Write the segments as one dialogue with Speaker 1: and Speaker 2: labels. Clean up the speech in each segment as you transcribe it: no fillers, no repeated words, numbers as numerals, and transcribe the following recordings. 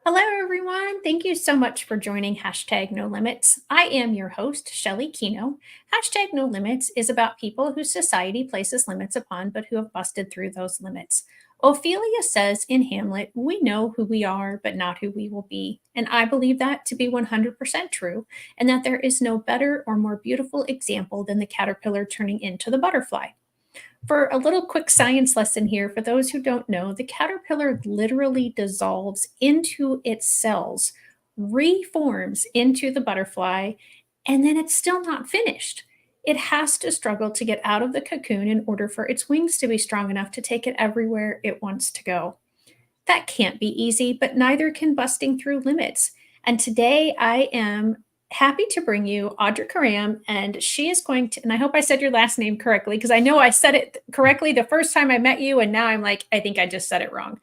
Speaker 1: Hello, everyone. Thank you so much for joining Hashtag No Limits. I am your host, Shelly Kino. Hashtag No Limits is about people whose society places limits upon, but who have busted through those limits. Ophelia says in Hamlet, "We know who we are, but not who we will be." And I believe that to be 100% true, and that there is no better or more beautiful example than the caterpillar turning into the butterfly. For a little quick science lesson here, for those who don't know, the caterpillar literally dissolves into its cells, reforms into the butterfly, and then it's still not finished. It has to struggle to get out of the cocoon in order for its wings to be strong enough to take it everywhere it wants to go. That can't be easy, but neither can busting through limits. And today I am happy to bring you Audra Karam, and she is going to, and I hope I said your last name correctly, because I know I said it correctly the first time I met you, and now I'm like, I think I just said it wrong.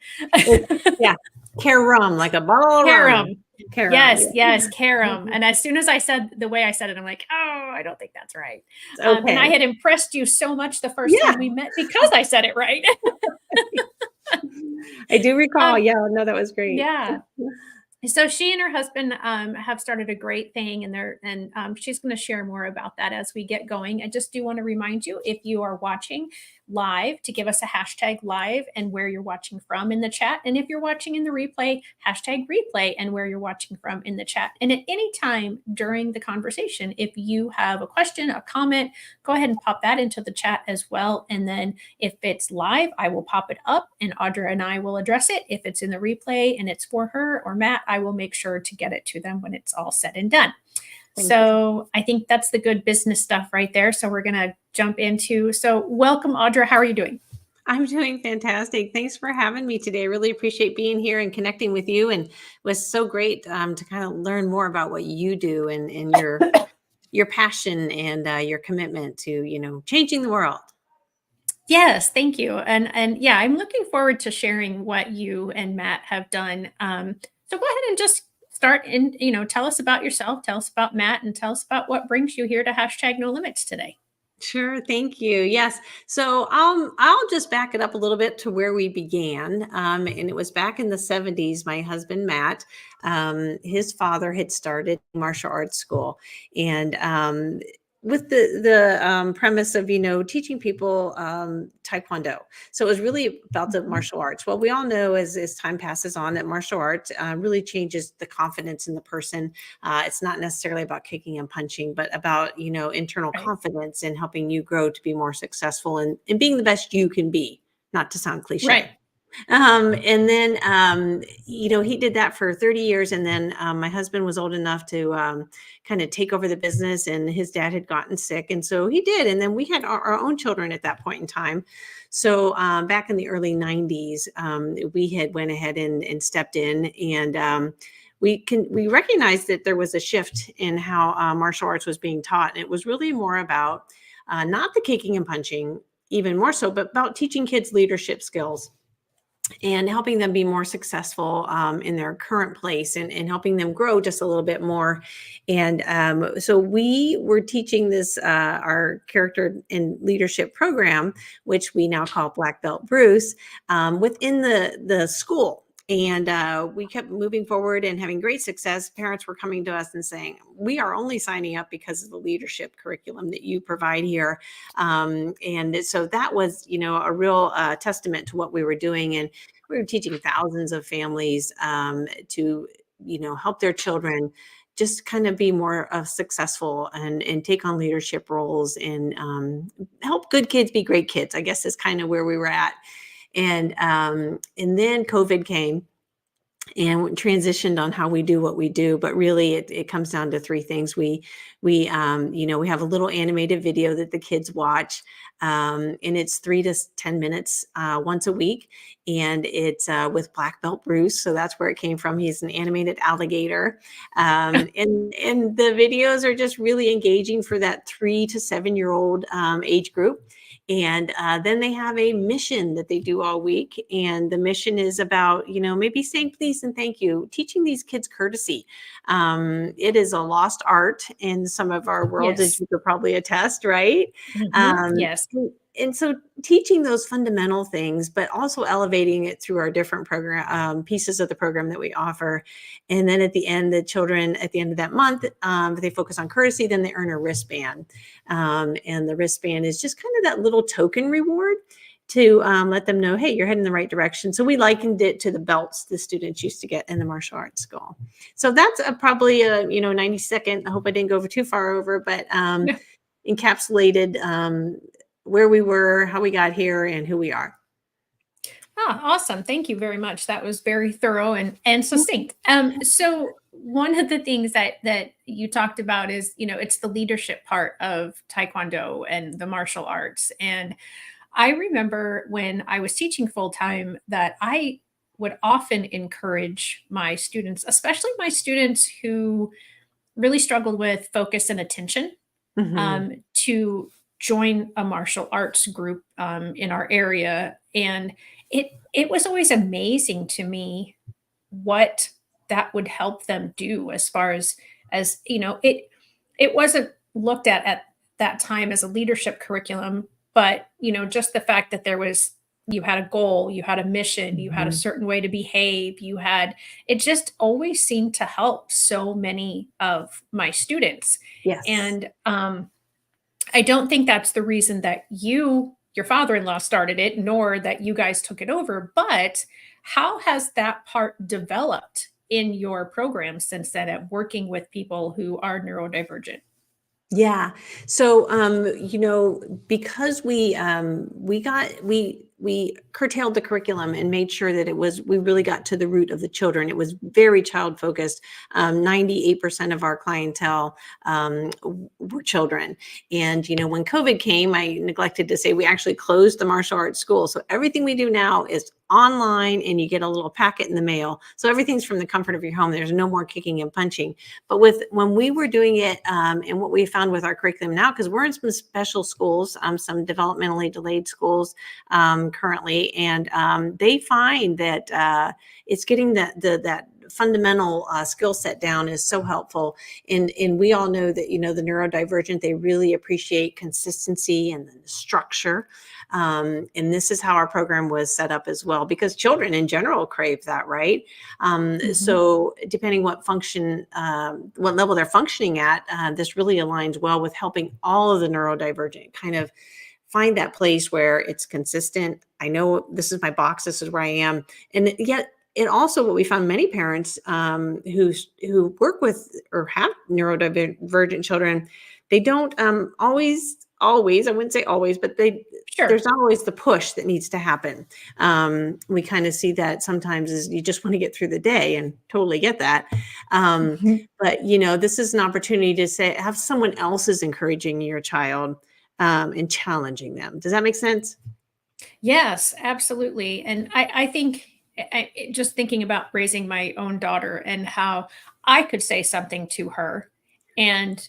Speaker 2: Yeah, Karam, like a bottle of rum.
Speaker 1: Karam.
Speaker 2: Karam.
Speaker 1: Yes, yes, Karam. And as soon as I said the way I said it, I'm like, oh, I don't think that's right. And I
Speaker 2: Okay.
Speaker 1: had impressed you so much the first
Speaker 2: Yeah,
Speaker 1: time we met because I said it right.
Speaker 2: I do recall.
Speaker 1: um,
Speaker 2: Yeah, no, that was great.
Speaker 1: yeah. So she and her husband have started a great thing, and she's going to share more about that as we get going. I just do want to remind you, if you are watching live, to give us a hashtag live and where you're watching from in the chat, and if you're watching in the replay, hashtag replay and where you're watching from in the chat. And at any time during the conversation, if you have a question, a comment, go ahead and pop that into the chat as well. And then if it's live, I will pop it up and Audra and I will address it. If it's in the replay and it's for her or Matt, I will make sure to get it to them when it's all said and done. So I think that's the good business stuff right there. So we're going to jump into, so welcome, Audra. How are you doing?
Speaker 2: I'm doing fantastic. Thanks for having me today. I really appreciate being here and connecting with you. And it was so great to kind of learn more about what you do and your passion and your commitment to, changing the world.
Speaker 1: Yes, thank you. And yeah, I'm looking forward to sharing what you and Matt have done. So go ahead and just start and tell us about yourself, tell us about Matt, and tell us about what brings you here to hashtag No Limits today.
Speaker 2: Sure, thank you. Yes. So I'll just back it up a little bit to where we began. And it was back in the 70s. My husband, Matt, his father had started martial arts school. And with the premise of teaching people taekwondo. So it was really about the martial arts. Well, we all know as time passes on that martial arts really changes the confidence in the person. It's not necessarily about kicking and punching, but about internal
Speaker 1: Right.
Speaker 2: confidence and helping you grow to be more successful and being the best you can be. Not to sound cliche.
Speaker 1: Right.
Speaker 2: And then, he did that for 30 years. And then my husband was old enough to kind of take over the business, and his dad had gotten sick. And so he did. And then we had our own children at that point in time. So back in the early 90s, we had went ahead and stepped in, and we recognized that there was a shift in how martial arts was being taught. And it was really more about not the kicking and punching, even more so, but about teaching kids leadership skills and helping them be more successful in their current place, and helping them grow just a little bit more. And so we were teaching this, our character and leadership program, which we now call Black Belt Bruce, within the school. And we kept moving forward and having great success. Parents were coming to us and saying, we are only signing up because of the leadership curriculum that you provide here. And so that was, a real testament to what we were doing. And we were teaching thousands of families to, help their children just kind of be more successful and take on leadership roles, and help good kids be great kids, I guess is kind of where we were at. And then COVID came and transitioned on how we do what we do. But really it comes down to three things. We have a little animated video that the kids watch. And it's 3 to 10 minutes once a week. And it's with Black Belt Bruce. So that's where it came from. He's an animated alligator. And the videos are just really engaging for that 3 to 7-year-old age group. And then they have a mission that they do all week. And the mission is about, maybe saying please and thank you, teaching these kids courtesy. It is a lost art in some of our world,
Speaker 1: Yes.
Speaker 2: as you could probably attest, right?
Speaker 1: Yes.
Speaker 2: and so teaching those fundamental things, but also elevating it through our different program pieces of the program that we offer. And then at the end, the children at the end of that month, if they focus on courtesy, then they earn a wristband. And the wristband is just kind of that little token reward to let them know, hey, you're heading in the right direction. So we likened it to the belts the students used to get in the martial arts school. So that's probably a 90-second. I hope I didn't go over too far over, but
Speaker 1: Yeah.
Speaker 2: encapsulated where we were, how we got here, and who we are.
Speaker 1: Awesome. Thank you very much. That was very thorough and succinct. So one of the things that you talked about is, it's the leadership part of Taekwondo and the martial arts. And I remember when I was teaching full time that I would often encourage my students, especially my students who really struggled with focus and attention,
Speaker 2: Mm-hmm.
Speaker 1: to join a martial arts group in our area. And it was always amazing to me what that would help them do as far as it wasn't looked at that time as a leadership curriculum, but just the fact that you had a goal, you had a mission, you had a
Speaker 2: Mm-hmm.
Speaker 1: certain way to behave, it just always seemed to help so many of my students.
Speaker 2: Yes.
Speaker 1: And I don't think that's the reason that your father-in-law started it, nor that you guys took it over. But how has that part developed in your program since then at working with people who are neurodivergent?
Speaker 2: Yeah. So, because we curtailed the curriculum and made sure that we really got to the root of the children. It was very child focused. 98% of our clientele were children. And, when COVID came, I neglected to say we actually closed the martial arts school. So everything we do now is online, and you get a little packet in the mail. So everything's from the comfort of your home. There's no more kicking and punching. But when we were doing it, and what we found with our curriculum now, because we're in some special schools, some developmentally delayed schools currently, and they find that it's getting that fundamental skill set down is so helpful. And we all know that, the neurodivergent, they really appreciate consistency and the structure. And this is how our program was set up as well, because children in general crave that, right?
Speaker 1: Mhm.
Speaker 2: So depending what level they're functioning at, this really aligns well with helping all of the neurodivergent kind of find that place where it's consistent. I know this is my box, this is where I am. And yet it also, what we found, many parents who work with or have neurodivergent children, they don't always, I wouldn't say always, but there's
Speaker 1: Sure.
Speaker 2: not always the push that needs to happen. We kind of see that sometimes is you just want to get through the day, and totally get that. Um,
Speaker 1: Mhm.
Speaker 2: but this is an opportunity to have someone else is encouraging your child, and challenging them. Does that make sense?
Speaker 1: Yes, absolutely. And I think just thinking about raising my own daughter and how I could say something to her and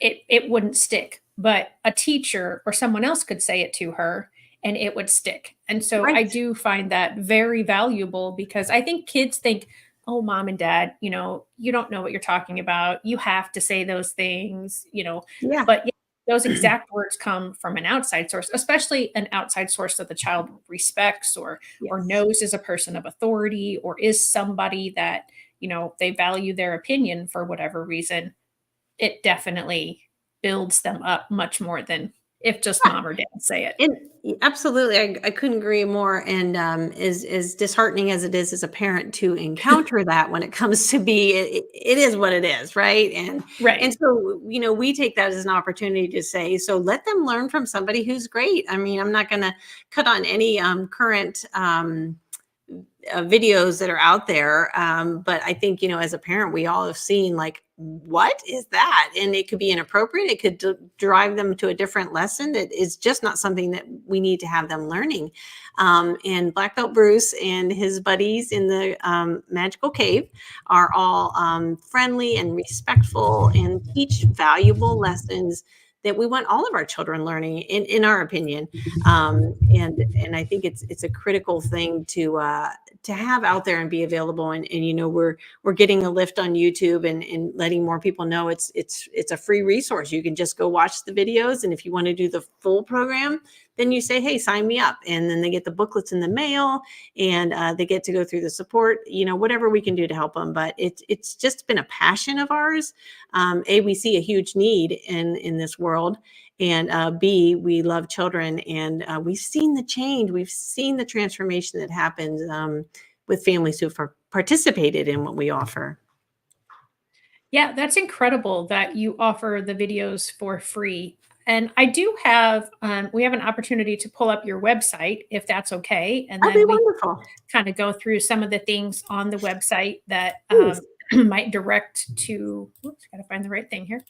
Speaker 1: it wouldn't stick, but a teacher or someone else could say it to her and it would stick. And so I
Speaker 2: Right.
Speaker 1: do find that very valuable because I think kids think, oh, mom and dad, you don't know what you're talking about. You have to say those things,
Speaker 2: Yeah.
Speaker 1: but those exact words come from an outside source, especially an outside source that the child respects or
Speaker 2: Yes.
Speaker 1: knows is a person of authority or is somebody that, they value their opinion for whatever reason. It definitely builds them up much more than if just mom or dad say it.
Speaker 2: And absolutely, I couldn't agree more. And as disheartening as it is as a parent to encounter that, when it comes to it is what it is, right? And
Speaker 1: Right.
Speaker 2: so we take that as an opportunity to say, so let them learn from somebody who's great. I mean, I'm not going to cut on any current videos that are out there. But I think, as a parent, we all have seen, like, what is that? And it could be inappropriate. It could drive them to a different lesson that is just not something that we need to have them learning. And Black Belt Bruce and his buddies in the magical cave are all friendly and respectful and teach valuable lessons that we want all of our children learning, in our opinion. And I think it's a critical thing to have out there and be available. And we're getting a lift on YouTube, and letting more people know it's a free resource. You can just go watch the videos, and if you want to do the full program, then you say, hey, sign me up. And then they get the booklets in the mail, and they get to go through the support, whatever we can do to help them. But it's just been a passion of ours. We see a huge need in this world. And B, we love children, and we've seen the change. We've seen the transformation that happens with families who've participated in what we offer.
Speaker 1: Yeah, that's incredible that you offer the videos for free. And I do have, we have an opportunity to pull up your website if that's okay. And
Speaker 2: That'd be
Speaker 1: then we
Speaker 2: wonderful.
Speaker 1: kind of go through some of the things on the website that
Speaker 2: Please.
Speaker 1: might direct to, oops, got to find the right thing here.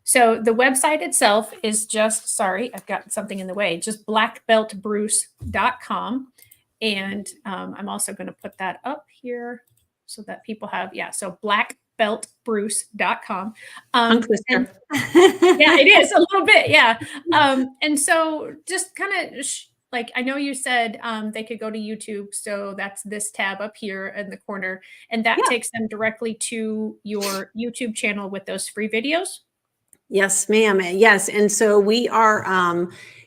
Speaker 1: So the website itself is just, sorry, I've got something in the way, just blackbeltbruce.com. And I'm also going to put that up here so that people have, so blackbeltbruce.com.
Speaker 2: Tongue twister.
Speaker 1: Yeah, it is a little bit. Yeah. And so just kind of like, I know you said they could go to YouTube. So that's this tab up here in the corner. And that takes them directly to your YouTube channel with those free videos.
Speaker 2: Yes, ma'am. Yes. And so we are,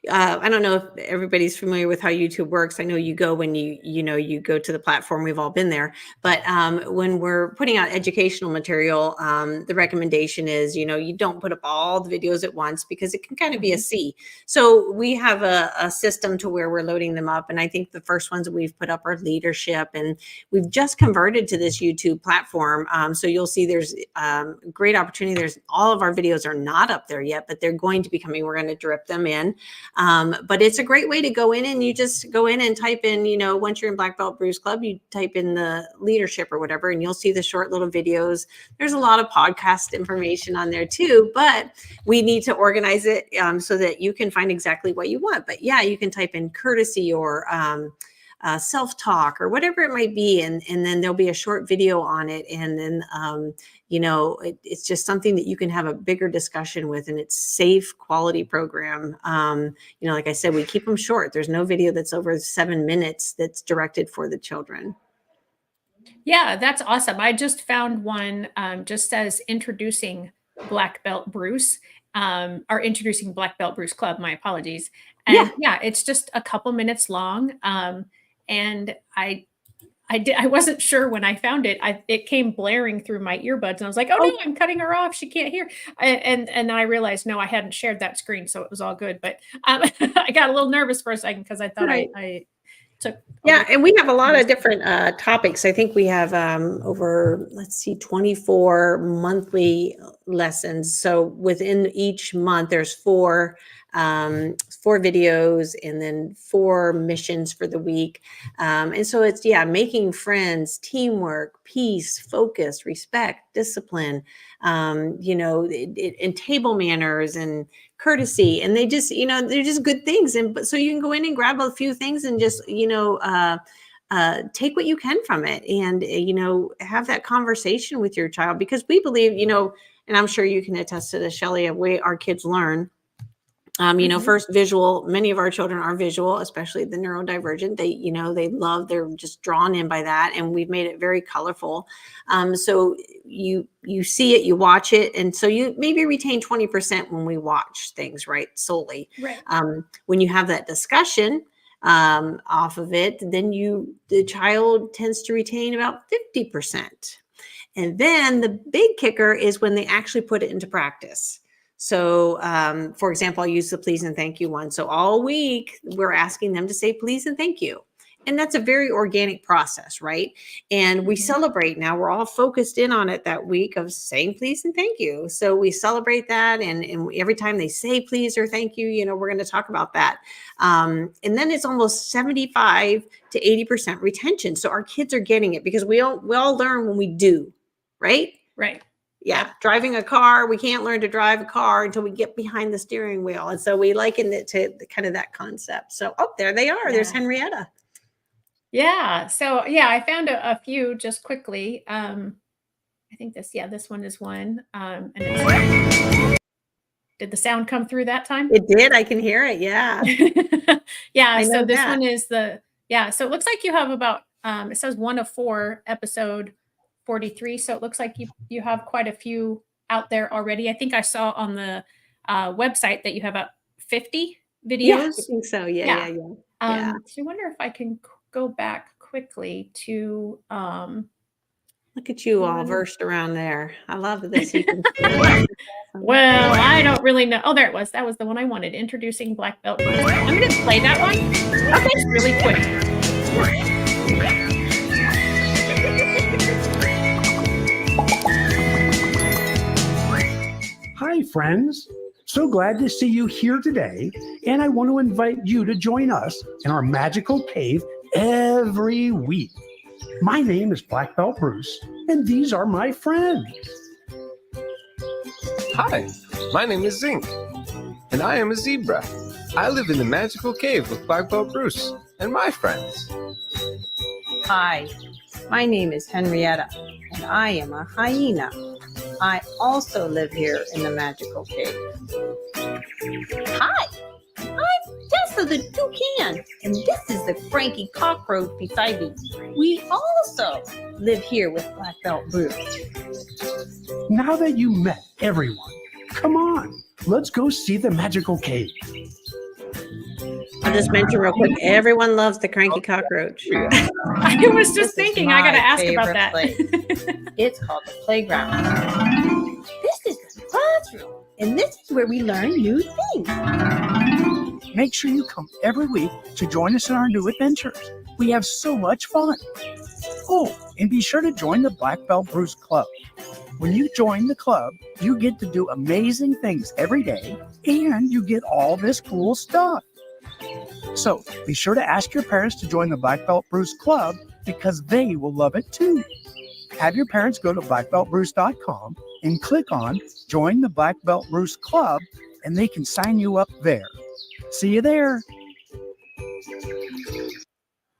Speaker 2: I don't know if everybody's familiar with how YouTube works. I know you go when you go to the platform, we've all been there, but when we're putting out educational material, the recommendation is, you don't put up all the videos at once because it can kind of be a sea. So we have a system to where we're loading them up. And I think the first ones that we've put up are leadership, and we've just converted to this YouTube platform. So you'll see there's great opportunity. There's all of our videos are not up there yet, but they're going to be coming. We're going to drip them in. But it's a great way to go in, and you just go in and type in, once you're in Black Belt Bruce Club, you type in the leadership or whatever, and you'll see the short little videos. There's a lot of podcast information on there too, but we need to organize it so that you can find exactly what you want. But yeah, you can type in courtesy or self-talk or whatever it might be. And then there'll be a short video on it. And then, it's just something that you can have a bigger discussion with, and it's safe, quality program. Like I said, we keep them short. There's no video that's over 7 minutes that's directed for the children.
Speaker 1: Yeah, that's awesome. I just found one just says introducing Black Belt Bruce, or introducing Black Belt Bruce Club. My apologies. And yeah, it's just a couple minutes long. And I wasn't sure when I found it. It came blaring through my earbuds, and I was like, "Oh no, I'm cutting her off. She can't hear." And then I realized, no, I hadn't shared that screen, so it was all good. But I got a little nervous for a second because I thought I took.
Speaker 2: Yeah, and we have a lot of different topics. I think we have over, 24 monthly lessons. So within each month, there's four videos and then 4 missions for the week. And so it's, making friends, teamwork, peace, focus, respect, discipline, and table manners and courtesy. And they just, they're just good things. And so you can go in and grab a few things and just, take what you can from it, and, have that conversation with your child, because we believe, and I'm sure you can attest to this, Shelley, a way our kids learn. First visual, many of our children are visual, especially the neurodivergent. They're just drawn in by that. And we've made it very colorful. So you see it, you watch it. And so you maybe retain 20% when we watch things, right? Solely.
Speaker 1: Right.
Speaker 2: When you have that discussion off of it, then the child tends to retain about 50%. And then the big kicker is when they actually put it into practice. So, for example, I'll use the please and thank you one. So all week we're asking them to say please and thank you. And that's a very organic process, right? And we celebrate now. We're all focused in on it that week of saying please and thank you. So we celebrate that. And every time they say please or thank you, we're going to talk about that. And then it's almost 75 to 80% retention. So our kids are getting it, because we all learn when we do, right?
Speaker 1: Right.
Speaker 2: Yeah, driving a car, we can't learn to drive a car until we get behind the steering wheel. And so we liken it to kind of that concept. So, there they are. Yeah. There's Henrietta.
Speaker 1: Yeah. So, yeah, I found a few just quickly. I think this one is one. And did the sound come through that time?
Speaker 2: It did. I can hear it. Yeah.
Speaker 1: Yeah. So this one is so it looks like you have about, it says 1 of 4, episode 43. So it looks like you have quite a few out there already. I think I saw on the website that you have about 50
Speaker 2: Yeah, I
Speaker 1: videos.
Speaker 2: think so. Yeah,
Speaker 1: Yeah.
Speaker 2: yeah, yeah. Yeah.
Speaker 1: So I wonder if I can go back quickly to
Speaker 2: Look at you all
Speaker 1: one.
Speaker 2: versed around there. I love this. You can see it. It's awesome.
Speaker 1: Well, I don't really know. Oh, there it was. That was the one I wanted. Introducing black belt Bruce. I'm going to play that one just really quick.
Speaker 3: Hi, friends. So glad to see you here today, and I want to invite you to join us in our magical cave every week. My name is Black Belt Bruce, and these are my friends.
Speaker 4: Hi, my name is Zinc, and I am a zebra. I live in the magical cave with Black Belt Bruce and my friends.
Speaker 5: Hi, my name is Henrietta, and I am a hyena. I also live here in the magical cave. Hi, I'm Tessa the toucan, and this is the cranky cockroach beside me. We also live here with Black Belt Bruce.
Speaker 3: Now that you met everyone, come on, let's go see the magical cave.
Speaker 2: I'll just mention real quick. Everyone loves the cranky cockroach.
Speaker 1: I was
Speaker 5: This
Speaker 1: just
Speaker 5: is
Speaker 1: thinking I got to
Speaker 5: my
Speaker 1: ask about
Speaker 5: favorite
Speaker 1: that.
Speaker 5: place. It's called the playground. This is the classroom, and this is where we learn new things.
Speaker 3: Make sure you come every week to join us in our new adventures. We have so much fun. Oh, and be sure to join the Black Belt Bruce Club. When you join the club, you get to do amazing things every day, and you get all this cool stuff. So be sure to ask your parents to join the Black Belt Bruce Club because they will love it too. Have your parents go to blackbeltbruce.com and click on Join the Black Belt Bruce Club, and they can sign you up there. See you there.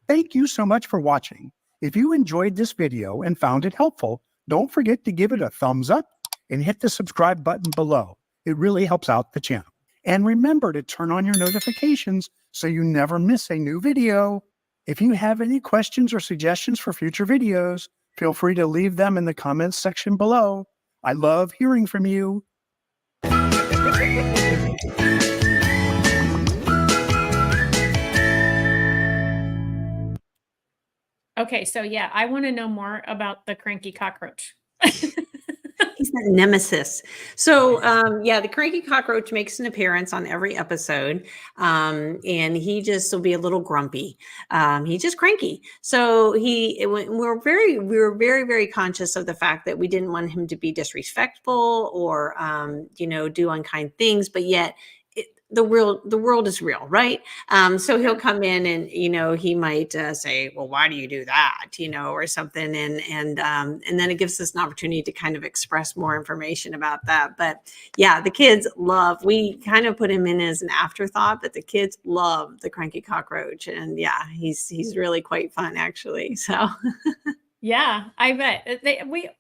Speaker 3: Thank you so much for watching. If you enjoyed this video and found it helpful, don't forget to give it a thumbs up and hit the subscribe button below. It really helps out the channel. And remember to turn on your notifications so you never miss a new video. If you have any questions or suggestions for future videos, feel free to leave them in the comments section below. I love hearing from you.
Speaker 1: Okay, so yeah, I want to know more about the cranky cockroach.
Speaker 2: He's that nemesis. So, yeah, the cranky cockroach makes an appearance on every episode, and he just will be a little grumpy. He's just cranky. So we were very conscious of the fact that we didn't want him to be disrespectful or, do unkind things, but yet. The world is real, right? So he'll come in and, he might say, well, why do you do that? Or something. And then it gives us an opportunity to kind of express more information about that. But yeah, the kids we kind of put him in as an afterthought, but the kids love the cranky cockroach. And yeah, he's really quite fun actually. So
Speaker 1: Yeah, I bet.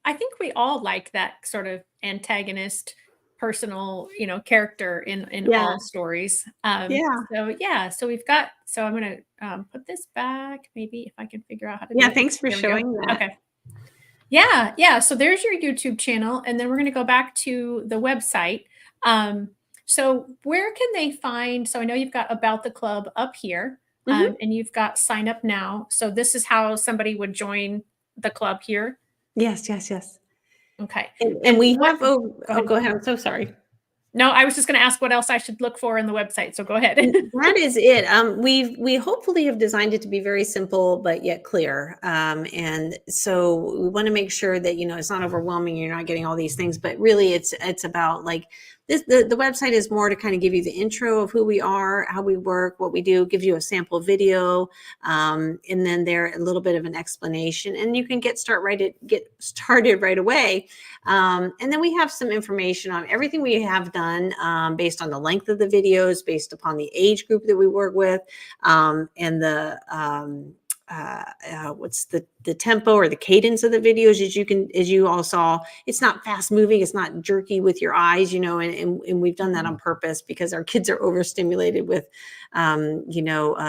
Speaker 1: I think we all like that sort of antagonist personal, character in
Speaker 2: yeah,
Speaker 1: all stories.
Speaker 2: yeah.
Speaker 1: So we've got I'm going to put this back maybe if I can figure out how to do
Speaker 2: Yeah,
Speaker 1: it.
Speaker 2: thanks for
Speaker 1: There we go.
Speaker 2: showing that.
Speaker 1: Okay. Yeah. So there's your YouTube channel, and then we're going to go back to the website. So where can they find? So I know you've got about the club up here,
Speaker 2: Mhm.
Speaker 1: and you've got sign up now. So this is how somebody would join the club here.
Speaker 2: Yes, yes, yes.
Speaker 1: Okay.
Speaker 2: And we
Speaker 1: what?
Speaker 2: have, go ahead. I'm so sorry.
Speaker 1: No, I was just going to ask what else I should look for in the website. So go ahead.
Speaker 2: That is it. We hopefully have designed it to be very simple but yet clear. And so we want to make sure that it's not overwhelming. You're not getting all these things, but really it's about like this. The website is more to kind of give you the intro of who we are, how we work, what we do. Give you a sample video, and then there a little bit of an explanation, and you can get started right away. And then we have some information on everything we have done based on the length of the videos, based upon the age group that we work with, and the what's the the tempo or the cadence of the videos, as you all saw, it's not fast moving, it's not jerky with your eyes, and we've done that on purpose because our kids are overstimulated with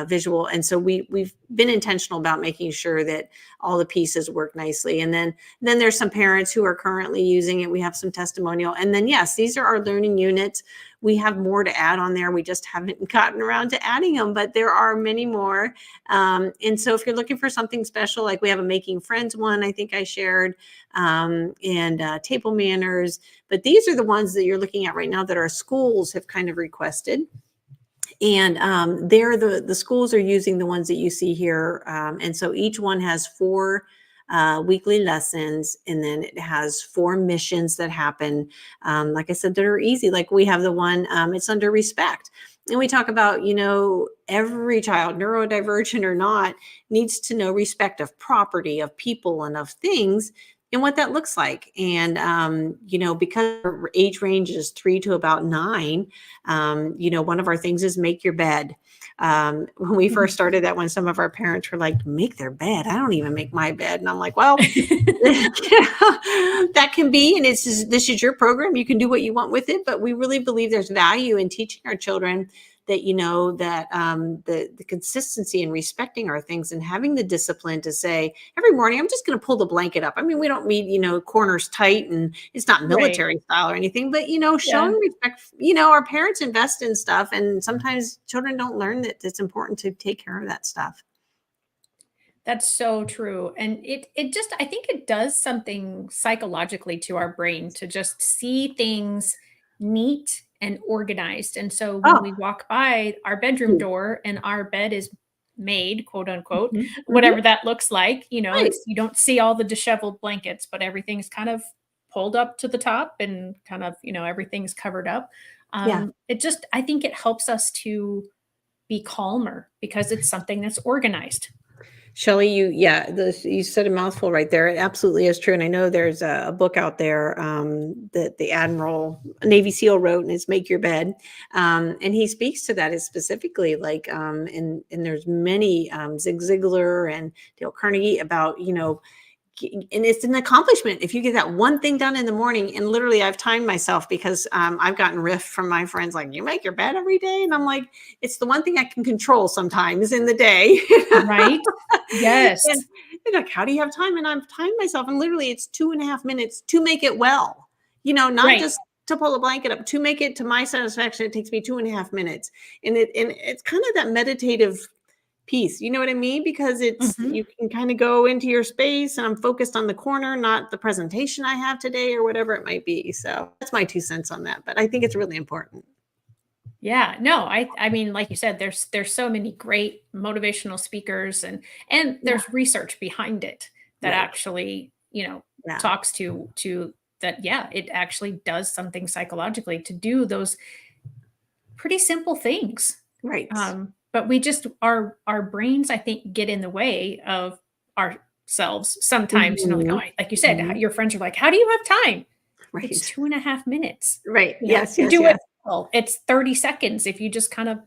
Speaker 2: visual. And so we've been intentional about making sure that all the pieces work nicely. And then there's some parents who are currently using it. We have some testimonial. And then, yes, these are our learning units. We have more to add on there. We just haven't gotten around to adding them, but there are many more. And so if you're looking for something special, like we have a Making Friends one, I think I shared, and table manners, but these are the ones that you're looking at right now that our schools have kind of requested. And they're the schools are using the ones that you see here. And so each one has 4 weekly lessons, and then it has 4 missions that happen. Like I said, that are easy. Like we have the one, it's under respect. And we talk about, every child, neurodivergent or not, needs to know respect of property, of people, and of things, and what that looks like. And, because our age range is 3 to about 9, one of our things is make your bed. When we first started that one, some of our parents were like, make their bed. I don't even make my bed. And I'm like, well, that can be, and this is your program. You can do what you want with it. But we really believe there's value in teaching our children that, the consistency and respecting our things and having the discipline to say every morning, I'm just going to pull the blanket up. I mean, we don't need, corners tight, and it's not military style or anything, but, showing respect, our parents invest in stuff, and sometimes children don't learn that it's important to take care of that stuff.
Speaker 1: That's so true. And it just, I think it does something psychologically to our brain to just see things neat and organized. And so when we walk by our bedroom door and our bed is made, quote unquote, whatever that looks like, it's, you don't see all the disheveled blankets, but everything's kind of pulled up to the top and kind of, everything's covered up. It just, I think it helps us to be calmer because it's something that's organized.
Speaker 2: Shelley, you said a mouthful right there. It absolutely is true. And I know there's a book out there that the Admiral Navy SEAL wrote, and it's Make Your Bed. And he speaks to that specifically, like, and there's many, Zig Ziglar and Dale Carnegie about, and it's an accomplishment if you get that one thing done in the morning. And literally I've timed myself because I've gotten riff from my friends, like, you make your bed every day. And I'm like, it's the one thing I can control sometimes in the day.
Speaker 1: Right. Yes.
Speaker 2: And like, how do you have time? And I've timed myself, and literally it's 2.5 minutes to make it well, not just to pull a blanket up, to make it to my satisfaction. It takes me 2.5 minutes. And it's kind of that meditative piece, you know what I mean? Because it's, you can kind of go into your space, and I'm focused on the corner, not the presentation I have today or whatever it might be. So that's my 2 cents on that, but I think it's really important.
Speaker 1: Yeah, no, I mean, like you said, there's so many great motivational speakers, and there's research behind it that actually, talks to that. Yeah, it actually does something psychologically to do those pretty simple things.
Speaker 2: Right.
Speaker 1: But we just, our brains, I think, get in the way of ourselves sometimes. Like you said, your friends are like, how do you have time?
Speaker 2: Right.
Speaker 1: It's 2.5 minutes.
Speaker 2: Right.
Speaker 1: Yes. You do it. Well, it's 30 seconds if you just kind of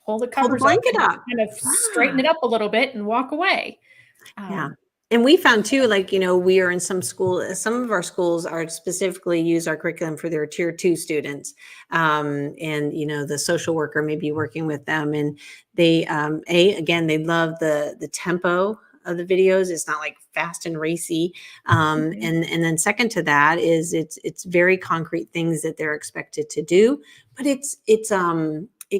Speaker 1: pull the covers
Speaker 2: up, and
Speaker 1: kind of straighten it up a little bit and walk away.
Speaker 2: And we found too, like, we are in some of our schools are specifically use our curriculum for their tier 2 students. And, the social worker may be working with them, and they, again, they love the tempo of the videos. It's not like fast and racy. And then second to that is it's very concrete things that they're expected to do, but it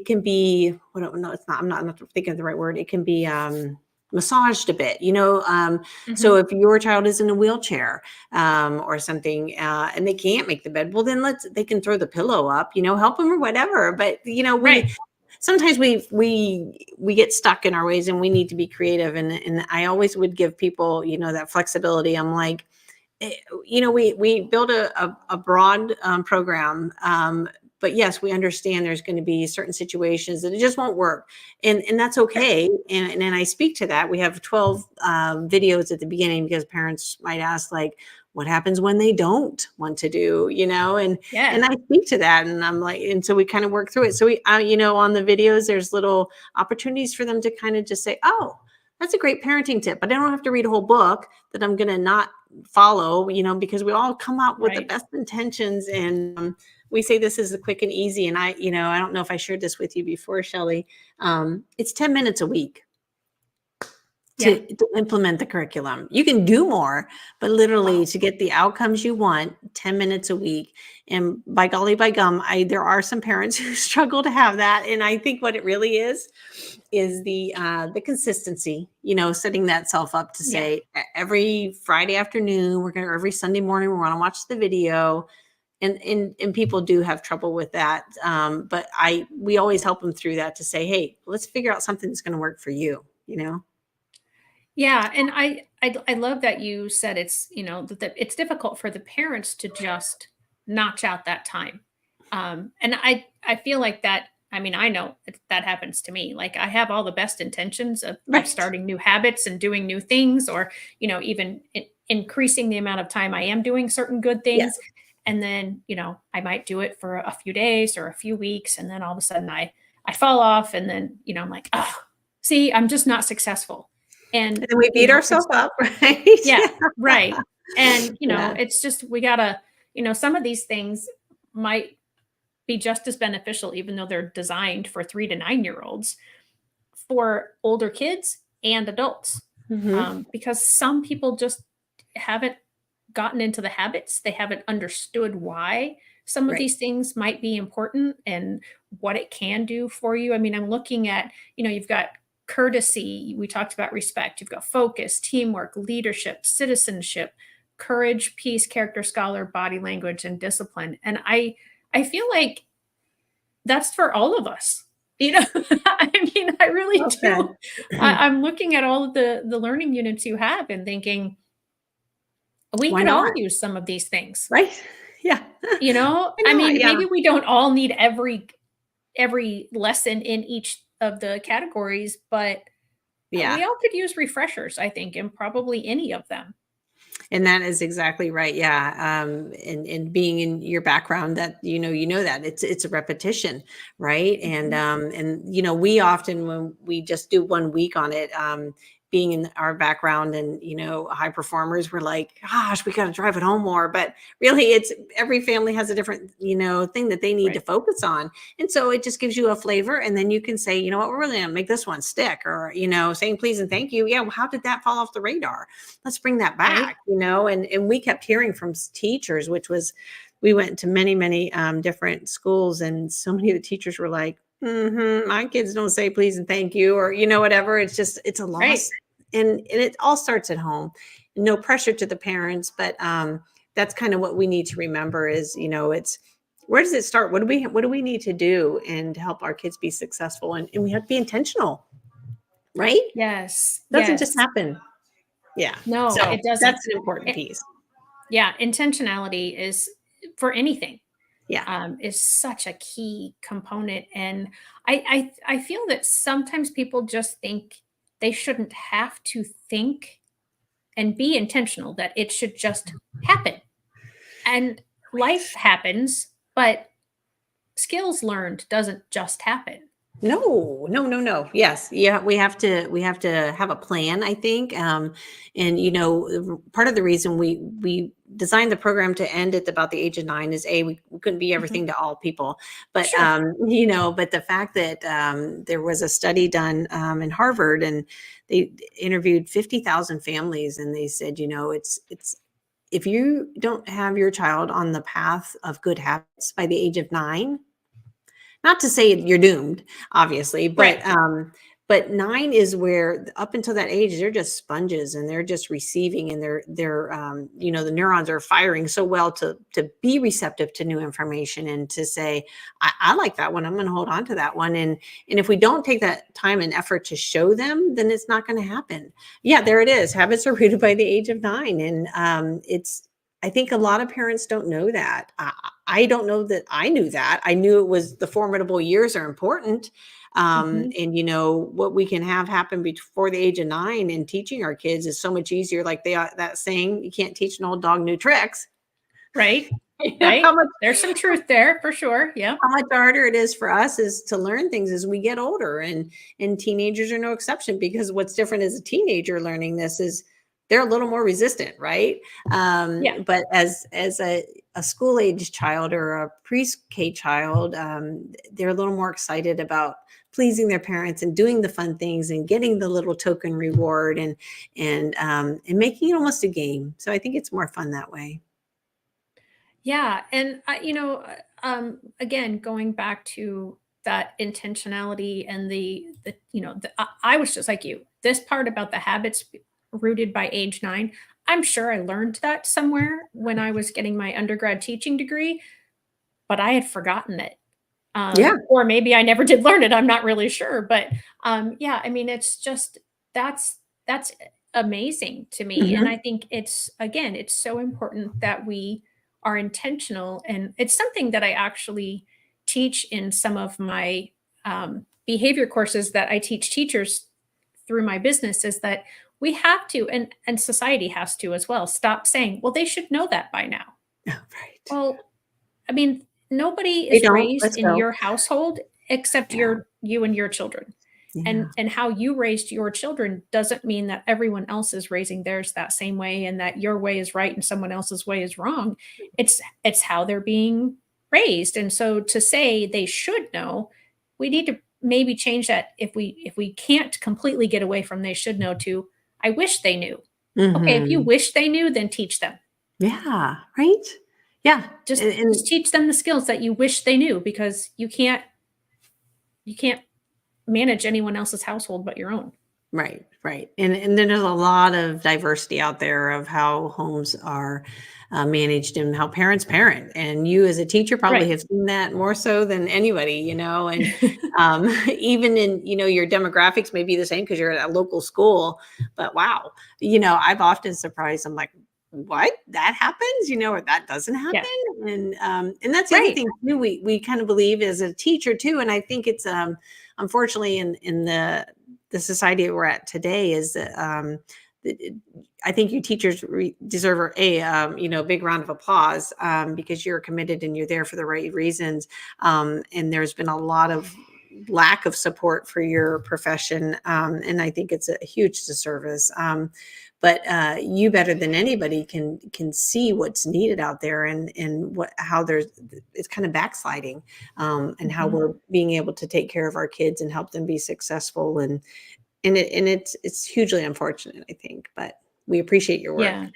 Speaker 2: can be, no, it's not, I'm not thinking of the right word. It can be, massaged a bit, so if your child is in a wheelchair or something, and they can't make the bed, well, then they can throw the pillow up, help them or whatever. But sometimes we get stuck in our ways, and we need to be creative. And I always would give people, that flexibility. I'm like, we build a broad program. But yes, we understand there's going to be certain situations that it just won't work. And that's okay. And I speak to that. We have 12 videos at the beginning, because parents might ask, like, what happens when they don't want to do, and I speak to that, and I'm like, and so we kind of work through it. So we, on the videos, there's little opportunities for them to kind of just say, oh, That's a great parenting tip, but I don't have to read a whole book that I'm going to not follow, because we all come out with the
Speaker 1: Right.
Speaker 2: best intentions, and we say this is the quick and easy. And I don't know if I shared this with you before, Shelley. It's 10 minutes a week
Speaker 1: Yeah.
Speaker 2: to implement the curriculum. You can do more, but literally
Speaker 1: Wow.
Speaker 2: to get the outcomes you want, 10 minutes a week. And by golly, by gum, there are some parents who struggle to have that. And I think what it really is the consistency, setting that self up to say every Friday afternoon, or every Sunday morning, we want to watch the video. And people do have trouble with that. But we always help them through that to say, hey, let's figure out something that's going to work for you,
Speaker 1: Yeah, and I love that you said it's, that it's difficult for the parents to just notch out that time. And I feel like that, I mean, I know that happens to me. Like I have all the best intentions of
Speaker 2: Right.
Speaker 1: starting new habits and doing new things, or, even increasing the amount of time I am doing certain good things.
Speaker 2: Yes.
Speaker 1: And then, I might do it for a few days or a few weeks. And then all of a sudden I fall off, and then, I'm like, oh, see, I'm just not successful. And
Speaker 2: then we beat ourselves up, right?
Speaker 1: yeah, right. And,
Speaker 2: Yeah.
Speaker 1: it's just, we gotta, some of these things might be just as beneficial, even though they're designed for 3 to 9 year olds, for older kids and adults.
Speaker 2: Mhm.
Speaker 1: Because some people just haven't gotten into the habits. They haven't understood why some of
Speaker 2: Right.
Speaker 1: these things might be important and what it can do for you. I mean, I'm looking at, you've got courtesy. We talked about respect. You've got focus, teamwork, leadership, citizenship, courage, peace, character, scholar, body language, and discipline. And I feel like that's for all of us. I mean, I really
Speaker 2: Okay.
Speaker 1: do. I'm looking at all of the learning units you have and thinking, we
Speaker 2: Why
Speaker 1: could all
Speaker 2: not?
Speaker 1: use some of these things.
Speaker 2: Right? Yeah.
Speaker 1: I mean,
Speaker 2: yeah.
Speaker 1: maybe we don't all need every lesson in each of the categories, but
Speaker 2: Yeah.
Speaker 1: we all could use refreshers, I think, and probably any of them.
Speaker 2: And that is exactly right. Yeah. And being in your background, that, that it's a repetition. Right. And we often, when we just do 1 week on it, being in our background and, high performers, we're like, gosh, we got to drive it home more. But really, it's every family has a different, thing that they need to
Speaker 1: Right.
Speaker 2: focus on. And so it just gives you a flavor. And then you can say, you know what, we're really going to make this one stick, or, saying please and thank you. Yeah. Well, how did that fall off the radar? Let's bring that back, and we kept hearing from teachers, we went to many, many different schools, and so many of the teachers were like, my kids don't say please and thank you, or, whatever. It's a loss.
Speaker 1: Right.
Speaker 2: And it all starts at home. No pressure to the parents, but that's kind of what we need to remember is, it's, where does it start? What do we need to do and to help our kids be successful? And we have to be intentional, right?
Speaker 1: Yes.
Speaker 2: Doesn't just
Speaker 1: Yes.
Speaker 2: happen. Yeah.
Speaker 1: No,
Speaker 2: So
Speaker 1: it doesn't.
Speaker 2: that's an important piece.
Speaker 1: Yeah. Intentionality is for anything.
Speaker 2: Yeah.
Speaker 1: Is such a key component. And I feel that sometimes people just think they shouldn't have to think and be intentional, that it should just happen. And life happens, but skills learned doesn't just happen.
Speaker 2: No. Yes. Yeah. We have to have a plan, I think. And part of the reason we designed the program to end at about the age of 9 is we couldn't be everything to all people, but,
Speaker 1: Sure.
Speaker 2: but the fact that, there was a study done, in Harvard, and they interviewed 50,000 families, and they said, it's, if you don't have your child on the path of good habits by the age of 9, not to say you're doomed, obviously, but
Speaker 1: Right.
Speaker 2: but 9 is where, up until that age, they're just sponges, and they're just receiving, and they're the neurons are firing so well to be receptive to new information, and to say, I like that one, I'm going to hold on to that one. And if we don't take that time and effort to show them, then it's not going to happen. Yeah, there it is. Habits are rooted by the age of 9, and I think a lot of parents don't know that. I don't know that I knew that. I knew it was the formidable years are important.
Speaker 1: Mhm.
Speaker 2: And what we can have happen before the age of 9, and teaching our kids is so much easier. Like that saying, you can't teach an old dog new tricks.
Speaker 1: Right.
Speaker 2: How
Speaker 1: Right.
Speaker 2: much
Speaker 1: There's some truth there for sure. Yeah.
Speaker 2: how much harder it is for us is to learn things as we get older, and teenagers are no exception, because what's different as a teenager learning this is they're a little more resistant, right?
Speaker 1: Yeah.
Speaker 2: But as a school age child or a pre-K child, they're a little more excited about pleasing their parents and doing the fun things and getting the little token reward, and making it almost a game. So I think it's more fun that way.
Speaker 1: Yeah, and again, going back to that intentionality and I was just like you. This part about the habits rooted by age 9, I'm sure I learned that somewhere when I was getting my undergrad teaching degree, but I had forgotten it.
Speaker 2: Yeah.
Speaker 1: Or maybe I never did learn it. I'm not really sure, but yeah, I mean, it's just that's amazing to me, and
Speaker 2: Hmm.
Speaker 1: I think it's so important that we are intentional, and it's something that I actually teach in some of my behavior courses that I teach teachers through my business is that we have to, and society has to as well, stop saying, well, they should know that by now.
Speaker 2: Oh, right.
Speaker 1: Well, I mean, nobody
Speaker 2: They
Speaker 1: is
Speaker 2: don't.
Speaker 1: raised
Speaker 2: Let's
Speaker 1: in
Speaker 2: go.
Speaker 1: your household except
Speaker 2: Yeah.
Speaker 1: you and your children.
Speaker 2: Yeah.
Speaker 1: And how you raised your children doesn't mean that everyone else is raising theirs that same way and that your way is right and someone else's way is wrong. It's how they're being raised. And so to say they should know, we need to maybe change that if we can't completely get away from they should know to I wish they knew. Okay, if you
Speaker 2: Hmm.
Speaker 1: wish they knew, then teach them.
Speaker 2: Yeah. Right. Yeah.
Speaker 1: Just teach them the skills that you wish they knew because you can't manage anyone else's household but your own.
Speaker 2: Right, right. And then there's a lot of diversity out there of how homes are managed and how parents parent. And you as a teacher probably
Speaker 1: Right.
Speaker 2: have seen that more so than anybody, and even in, your demographics may be the same because you're at a local school, but wow, I've often surprised, I'm like, what, that happens, or that doesn't
Speaker 1: Yeah.
Speaker 2: happen. And that's the other
Speaker 1: Right.
Speaker 2: thing too, we kind of believe as a teacher too. And I think it's unfortunately in the society we're at today is that it- I think you teachers deserve a big round of applause, because you're committed and you're there for the right reasons. And there's been a lot of lack of support for your profession, and I think it's a huge disservice. But you better than anybody can see what's needed out there, and how there's it's kind of backsliding, and how
Speaker 1: Mhm.
Speaker 2: we're being able to take care of our kids and help them be successful, and it's hugely unfortunate, I think, but we appreciate your work.
Speaker 1: Yeah.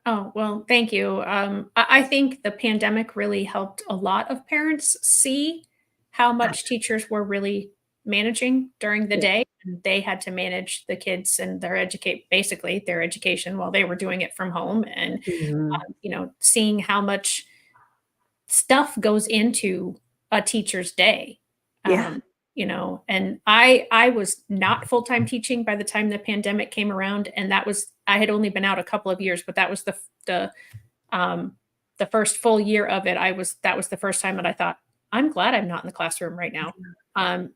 Speaker 1: Oh, well, thank you. I think the pandemic really helped a lot of parents see how
Speaker 2: Uh,
Speaker 1: much teachers were really managing during the
Speaker 2: yeah.
Speaker 1: day. And they had to manage the kids and basically their education while they were doing it from home. And,
Speaker 2: Mhm.
Speaker 1: seeing how much stuff goes into a teacher's day.
Speaker 2: Yeah.
Speaker 1: And I was not full-time teaching by the time the pandemic came around, and I had only been out a couple of years, but that was um the first full year of it. That was the first time that I thought, I'm glad I'm not in the classroom right now.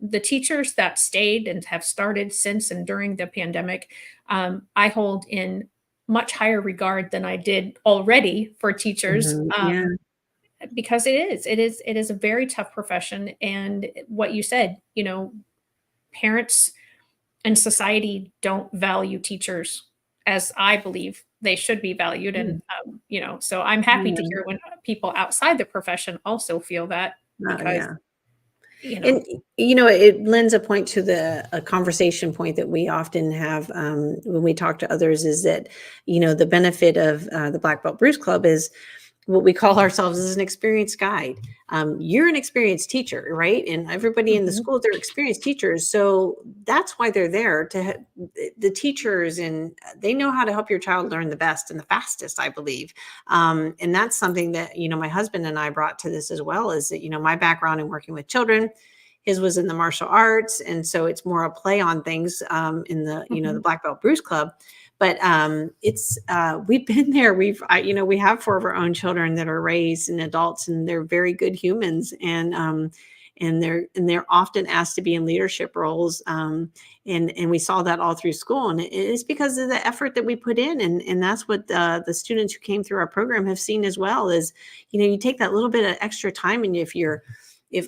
Speaker 1: The teachers that stayed and have started since and during the pandemic, I hold in much higher regard than I did already for teachers.
Speaker 2: Mhm. Yeah.
Speaker 1: Because it is a very tough profession, and what you said, parents and society don't value teachers as I believe they should be valued,
Speaker 2: Mm.
Speaker 1: and so I'm happy to
Speaker 2: Yeah.
Speaker 1: hear when people outside the profession also feel that
Speaker 2: Oh,
Speaker 1: because
Speaker 2: yeah.
Speaker 1: you
Speaker 2: And
Speaker 1: know
Speaker 2: it lends a point to a conversation point that we often have, when we talk to others, is that the benefit of the Black Belt Bruce Club is what we call ourselves as an experienced guide. You're an experienced teacher, right? And everybody in the
Speaker 1: Mhm.
Speaker 2: school, they're experienced teachers. So that's why they're there the teachers, and they know how to help your child learn the best and the fastest, I believe. And that's something that, my husband and I brought to this as well, is that, my background in working with children, his was in the martial arts. And so it's more a play on things, in the
Speaker 1: Mhm.
Speaker 2: Black Belt Bruce Club. But it's we've been there. We have 4 of our own children that are raised and adults, and they're very good humans. and they're often asked to be in leadership roles. And we saw that all through school, and it's because of the effort that we put in, and that's what the students who came through our program have seen as well. Is, you take that little bit of extra time, and if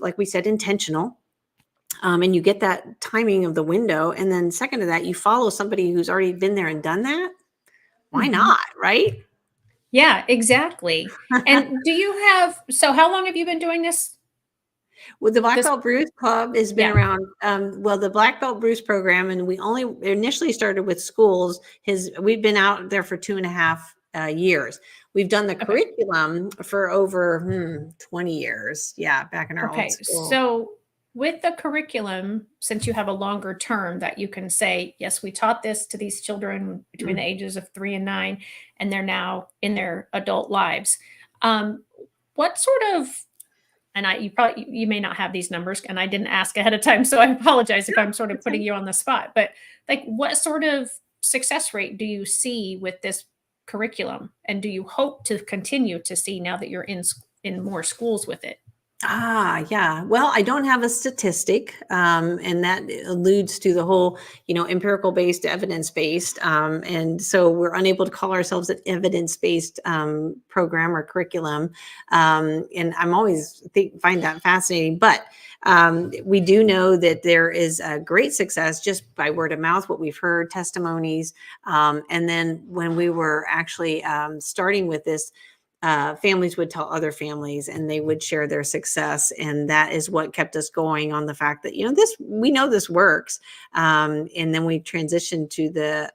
Speaker 2: like we said, intentional, and you get that timing of the window, and then second to that, you follow somebody who's already been there and done that. Why not, right?
Speaker 1: Yeah, exactly. And so how long have you been doing this?
Speaker 2: Well, the Black Belt Bruce Club has been around. The Black Belt Bruce program, and we only initially started with schools. We've been out there for 2.5 years. We've done the curriculum for over 20 years. Yeah, back in our old school.
Speaker 1: So with the curriculum, since you have a longer term that you can say, yes, we taught this to these children between the ages of 3 and 9, and they're now in their adult lives. What sort of, and you may not have these numbers, and I didn't ask ahead of time, so I apologize if I'm sort of putting you on the spot, but like, what sort of success rate do you see with this curriculum? And do you hope to continue to see now that you're in more schools with it?
Speaker 2: Yeah. Well, I don't have a statistic, and that alludes to the whole, empirical-based, evidence-based, and so we're unable to call ourselves an evidence-based program or curriculum, and I'm always find that fascinating. But we do know that there is a great success just by word of mouth, what we've heard, testimonies, and then when we were actually starting with this, families would tell other families, and they would share their success, and that is what kept us going on the fact that we know this works, and then we transitioned to the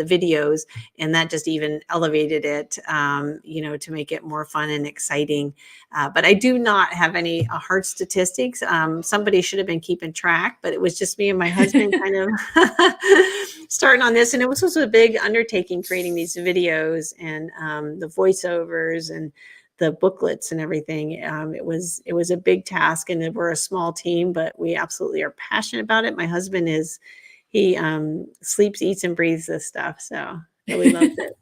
Speaker 2: videos, and that just even elevated it, to make it more fun and exciting. But I do not have any hard statistics. Somebody should have been keeping track, but it was just me and my husband kind of starting on this, and it was also a big undertaking creating these videos and the voiceovers and the booklets and everything. It was a big task, and we're a small team, but we absolutely are passionate about it. My husband he sleeps, eats, and breathes this stuff, so really loves it.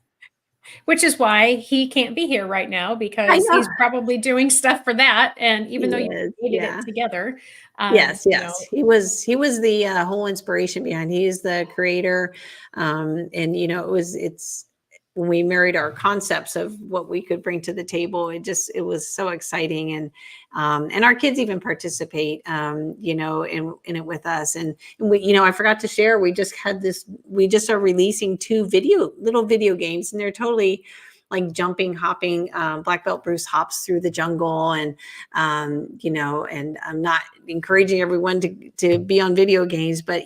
Speaker 1: Which is why he can't be here right now, because he's probably doing stuff for that. And even though you created it together,
Speaker 2: yes, he was the whole inspiration behind. He is the creator, and it's when we married our concepts of what we could bring to the table, it was so exciting. And our kids even participate, in it with us. And we, I forgot to share, we just are releasing 2 little video games, and they're totally like jumping, hopping. Black Belt Bruce hops through the jungle, and, and I'm not encouraging everyone to be on video games, but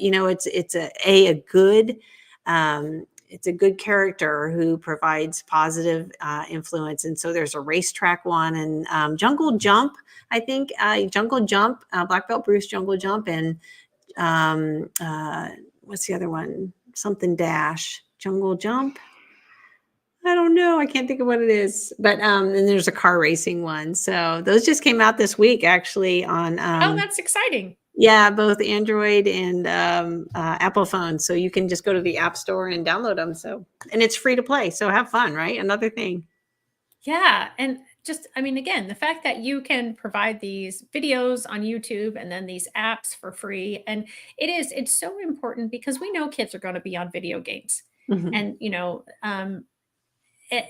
Speaker 2: it's a good character who provides positive influence. And so there's a racetrack one, and Jungle Jump, I think, Jungle Jump, Black Belt Bruce Jungle Jump, and what's the other one? Something Dash, Jungle Jump. I don't know. I can't think of what it is. But and there's a car racing one. So those just came out this week, actually, on.
Speaker 1: Oh, that's exciting.
Speaker 2: Yeah, both Android and Apple phones. So you can just go to the App Store and download them. And it's free to play. So have fun, right? Another thing.
Speaker 1: Yeah. And just, again, the fact that you can provide these videos on YouTube and then these apps for free. And it's so important, because we know kids are going to be on video games. Mm-hmm. And,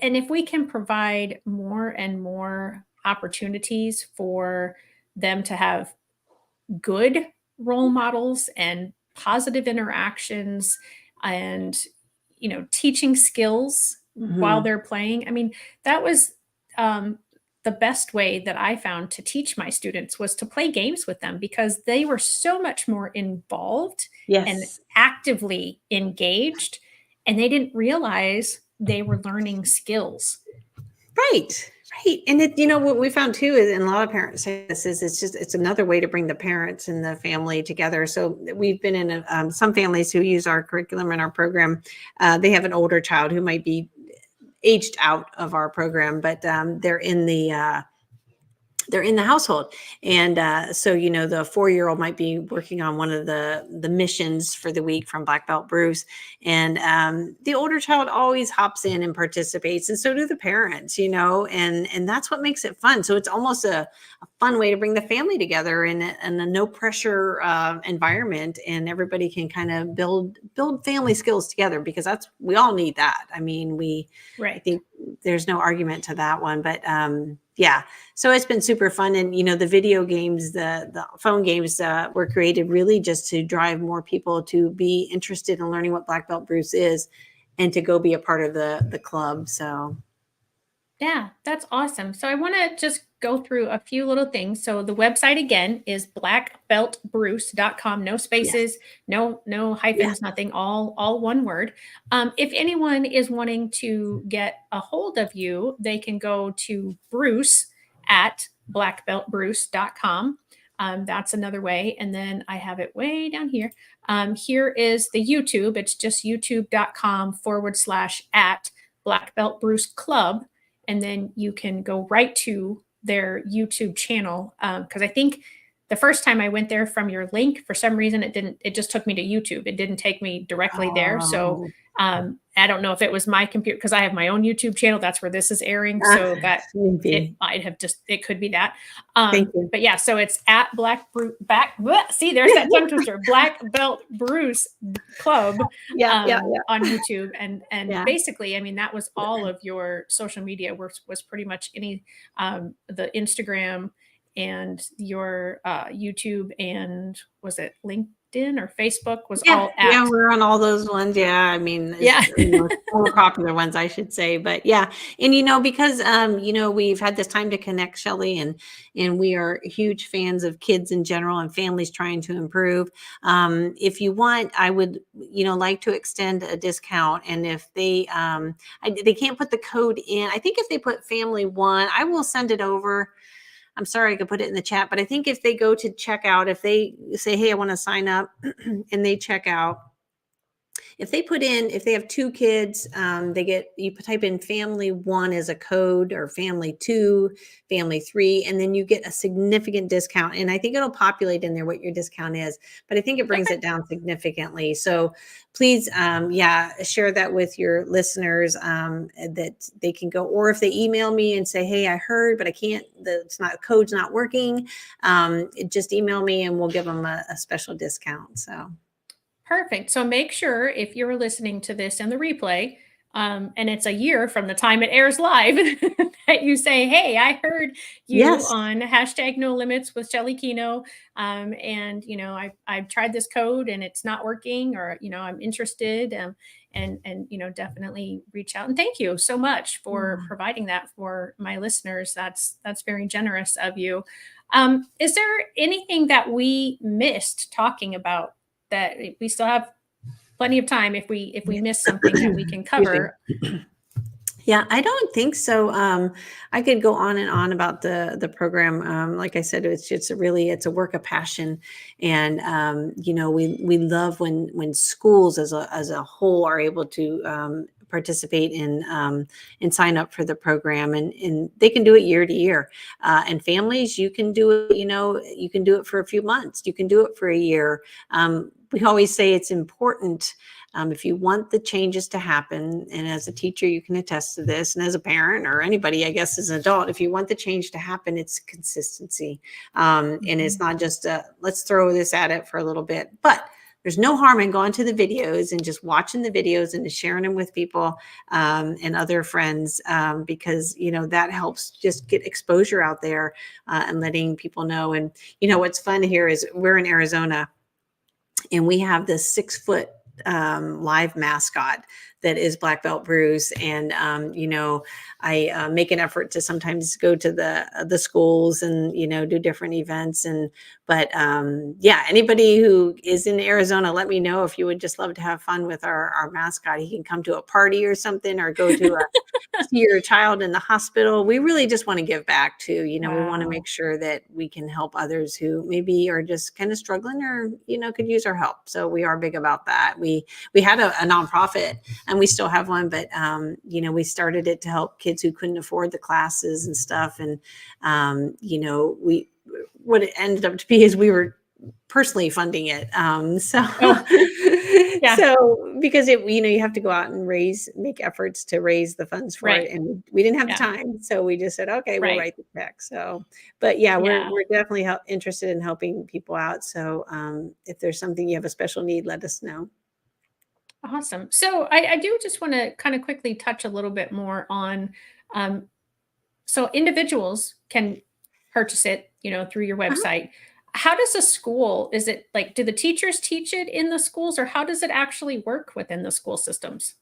Speaker 1: and if we can provide more and more opportunities for them to have good role models and positive interactions and, teaching skills while they're playing. That was the best way that I found to teach my students, was to play games with them, because they were so much more involved and actively engaged, and they didn't realize they were learning skills.
Speaker 2: Right. And what we found too is, and a lot of parents say this, is it's another way to bring the parents and the family together. So we've been in some families who use our curriculum and our program. They have an older child who might be aged out of our program, but they're in the they're in the household. And so, the 4-year-old might be working on one of the missions for the week from Black Belt Bruce. And the older child always hops in and participates. And so do the parents, and that's what makes it fun. So it's almost a fun way to bring the family together in a no pressure environment. And everybody can kind of build family skills together, because we all need that. I mean, I think there's no argument to that one, but yeah, so it's been super fun. And, the video games, the phone games were created really just to drive more people to be interested in learning what Black Belt Bruce is and to go be a part of the club. So.
Speaker 1: Yeah, that's awesome. So I want to just go through a few little things. So the website again is blackbeltbruce.com. No spaces, no hyphens, nothing, all one word. If anyone is wanting to get a hold of you, they can go to Bruce at blackbeltbruce.com. That's another way. And then I have it way down here. Here is the YouTube. It's just youtube.com/at Black Belt Bruce Club. And then you can go right to their YouTube channel. Because I think the first time I went there from your link, for some reason, it just took me to YouTube. It didn't take me directly there. So I don't know if it was my computer, because I have my own YouTube channel. That's where this is airing. So that it might have it could be that.
Speaker 2: Thank you.
Speaker 1: But yeah, so it's at see, there's that tongue twister, Black Belt Bruce Club on YouTube. And basically, I mean, that was all of your social media was pretty much the Instagram and your YouTube, and was it LinkedIn or Facebook was all at.
Speaker 2: Yeah, we're on all those ones. Yeah, I mean, more popular ones, I should say. But yeah, and because we've had this time to connect, Shelley, and we are huge fans of kids in general and families trying to improve. If you want, I would like to extend a discount, and if they can't put the code in, I think if they put family 1, I will send it over. I'm sorry, I could put it in the chat, but I think if they go to checkout, if they say, hey, I want to sign up and they check out, if they have 2 kids, you type in family 1 as a code, or family 2, family 3, and then you get a significant discount. And I think it'll populate in there what your discount is, but I think it brings it down significantly. So please, share that with your listeners, that they can go, or if they email me and say, hey, I heard, but I can't, code's not working. Just email me and we'll give them a special discount. So.
Speaker 1: Perfect. So make sure, if you're listening to this in the replay, and it's a year from the time it airs live, that you say, hey, I heard you on #NoLimits with Shelley Kino. And, I've tried this code and it's not working, or, I'm interested, and definitely reach out. And thank you so much for providing that for my listeners. That's very generous of you. Is there anything that we missed talking about, that we still have plenty of time if we miss something that we can cover?
Speaker 2: Yeah, I don't think so. I could go on and on about the program. Like I said, it's a work of passion, and we love when schools as a whole are able to participate and sign up for the program, and they can do it year to year. And families, you can do it. You can do it for a few months. You can do it for a year. We always say it's important. If you want the changes to happen, and as a teacher, you can attest to this, and as a parent, or anybody, I guess, as an adult, if you want the change to happen, it's consistency. And it's not just let's throw this at it for a little bit, but there's no harm in going to the videos and just watching the videos and sharing them with people and other friends, because, that helps just get exposure out there and letting people know. And, what's fun here is we're in Arizona, and we have this 6-foot live mascot that is Black Belt Bruce. And, I make an effort to sometimes go to the schools and, do different events. But anybody who is in Arizona, let me know if you would just love to have fun with our mascot. He can come to a party or something, or go to see your child in the hospital. We really just want to give back to, we want to make sure that we can help others who maybe are just kind of struggling, or, could use our help. So we are big about that. We had a nonprofit and we still have one, but we started it to help kids who couldn't afford the classes and stuff. And what it ended up to be is we were personally funding it.
Speaker 1: Yeah.
Speaker 2: So because you have to go out and make efforts to raise the funds for
Speaker 1: Right.
Speaker 2: it. And we didn't have
Speaker 1: Yeah.
Speaker 2: the time. So we just said, okay, we'll
Speaker 1: Right.
Speaker 2: write the check. So, but yeah,
Speaker 1: Yeah.
Speaker 2: we're definitely interested in helping people out. So if there's something you have a special need, let us know.
Speaker 1: Awesome. So I do just want to kind of quickly touch a little bit more on, um, so individuals can purchase it, through your
Speaker 2: Uh-huh.
Speaker 1: website. How does a school, is it like, do the teachers teach it in the schools, or how does it actually work within the school systems?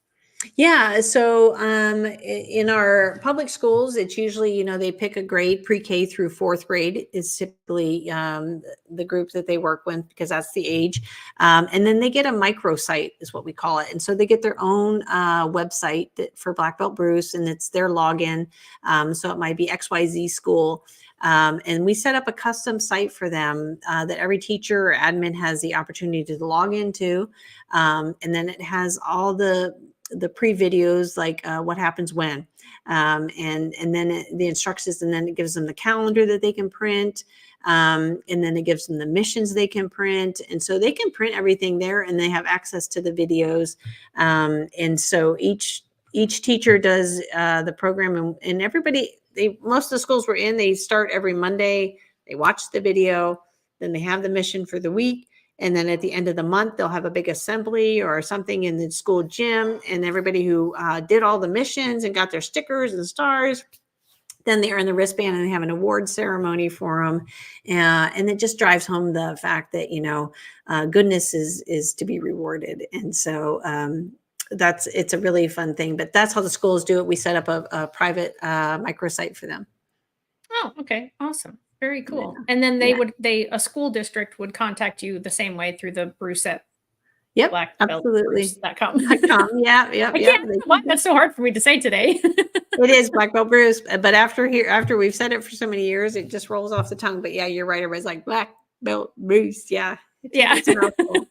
Speaker 2: Yeah, so in our public schools, it's usually, they pick a grade. Pre-K through fourth grade is typically the group that they work with, because that's the age. And then they get a microsite is what we call it. And so they get their own website for Black Belt Bruce, and it's their login. So it might be XYZ school. And we set up a custom site for them that every teacher or admin has the opportunity to log into. And then it has all the pre-videos, like what happens when, and then the instructions, and then it gives them the calendar that they can print, and then it gives them the missions they can print, and so they can print everything there, and they have access to the videos, and so each teacher does the program, and everybody, most of the schools we're in, they start every Monday, they watch the video, then they have the mission for the week. And then at the end of the month, they'll have a big assembly or something in the school gym. And everybody who did all the missions and got their stickers and stars, then they earn the wristband, and they have an award ceremony for them. And it just drives home the fact that, goodness is to be rewarded. And so it's a really fun thing. But that's how the schools do it. We set up a private microsite for them.
Speaker 1: Oh, okay. Awesome. Very cool.
Speaker 2: Yeah.
Speaker 1: And then
Speaker 2: Yeah.
Speaker 1: a school district would contact you the same way through the Bruce at
Speaker 2: Yep, absolutely.
Speaker 1: blackbeltbruce.com.
Speaker 2: Yeah,
Speaker 1: I can't why that's so hard for me to say today.
Speaker 2: It is Black Belt Bruce, but after we've said it for so many years, it just rolls off the tongue. But yeah, you're right. Everybody's like Black Belt Bruce. Yeah,
Speaker 1: Yeah.
Speaker 2: it's a mouthful.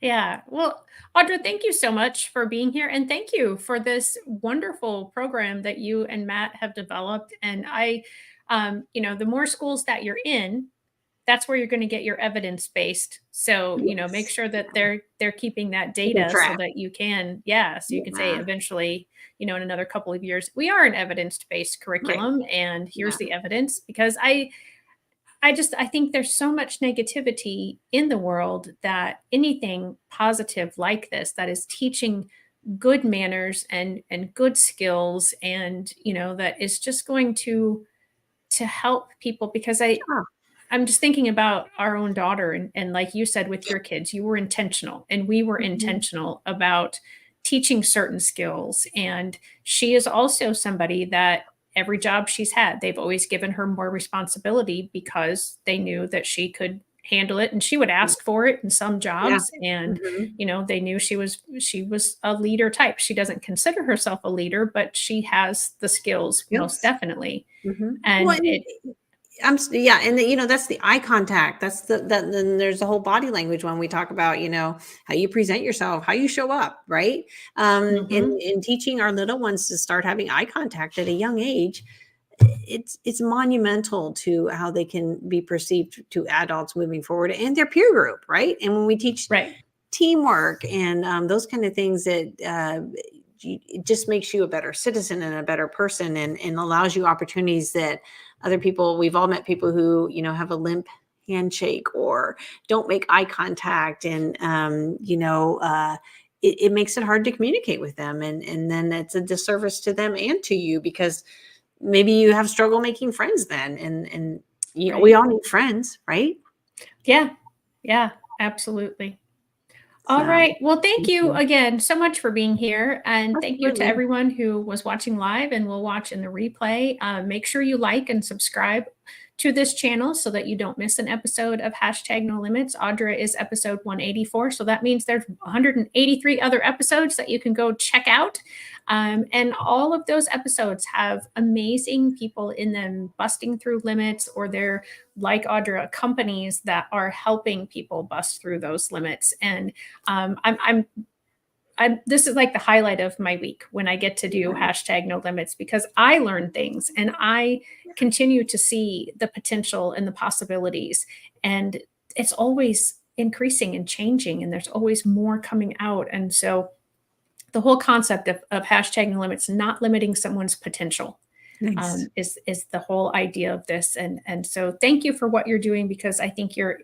Speaker 1: Yeah. Well, Audra, thank you so much for being here. And thank you for this wonderful program that you and Matt have developed. And the more schools that you're in, that's where you're going to get your evidence based. So, make
Speaker 2: Yes.
Speaker 1: sure that they're keeping that
Speaker 2: Keep it
Speaker 1: data so
Speaker 2: track.
Speaker 1: that you can, so you can say
Speaker 2: Yeah.
Speaker 1: eventually, in another couple of years, we are an evidence-based curriculum, and here's the evidence. Because I think there's so much negativity in the world, that anything positive like this, that is teaching good manners and good skills, and that is just going to help people. Because
Speaker 2: Sure.
Speaker 1: I'm just thinking about our own daughter, and like you said with your kids, you were intentional, and we were
Speaker 2: Mhm.
Speaker 1: intentional about teaching certain skills. And she is also somebody that every job she's had, they've always given her more responsibility, because they knew that she could handle it, and she would ask for it in some
Speaker 2: Yeah.
Speaker 1: jobs. And
Speaker 2: Mhm.
Speaker 1: they knew she was a leader type. She doesn't consider herself a leader, but she has the skills, most
Speaker 2: Yes.
Speaker 1: definitely.
Speaker 2: Mhm. Well,
Speaker 1: And it
Speaker 2: and that's the eye contact. That's then there's the whole body language when we talk about, how you present yourself, how you show up, right?
Speaker 1: Mhm.
Speaker 2: In teaching our little ones to start having eye contact at a young age, it's monumental to how they can be perceived to adults moving forward and their peer group, right? And when we teach
Speaker 1: Right.
Speaker 2: teamwork and those kind of things, that it just makes you a better citizen and a better person, and allows you opportunities that other people, we've all met people who, have a limp handshake or don't make eye contact. And, it makes it hard to communicate with them. And then it's a disservice to them and to you, because maybe you have struggle making friends then. And we
Speaker 1: Right.
Speaker 2: all need friends, right?
Speaker 1: Yeah. Yeah, absolutely. All
Speaker 2: So
Speaker 1: right. Well, thank
Speaker 2: thank
Speaker 1: you
Speaker 2: you.
Speaker 1: again so much for being here. And thank you to
Speaker 2: Absolutely.
Speaker 1: everyone who was watching live and will watch in the replay. Make sure you like and subscribe to this channel so that you don't miss an episode of #No Limits. Audra is episode 184. So that means there's 183 other episodes that you can go check out. And all of those episodes have amazing people in them busting through limits, or they're, like Audra, companies that are helping people bust through those limits. And I'm this is like the highlight of my week when I get to do hashtag no limits, because I learn things and I continue to see the potential and the possibilities. And it's always increasing and changing, and there's always more coming out. And so the whole concept of hashtag no limits, not limiting someone's potential,
Speaker 2: Nice.
Speaker 1: is the whole idea of this. And so thank you for what you're doing, because I think you're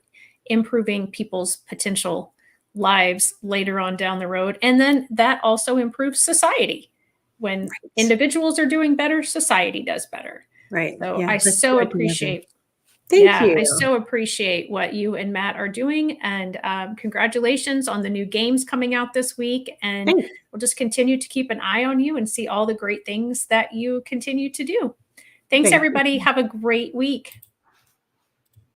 Speaker 1: improving people's potential lives later on down the road. And then that also improves society. When individuals are doing better, society does better.
Speaker 2: Right.
Speaker 1: So
Speaker 2: Yeah,
Speaker 1: I
Speaker 2: let's
Speaker 1: so
Speaker 2: do it together.
Speaker 1: appreciate
Speaker 2: Thank you.
Speaker 1: I so appreciate what you and Matt are doing. And congratulations on the new games coming out this week. And
Speaker 2: Thanks.
Speaker 1: we'll just continue to keep an eye on you and see all the great things that you continue to do. Thanks,
Speaker 2: Thank you.
Speaker 1: everybody. Have a great week.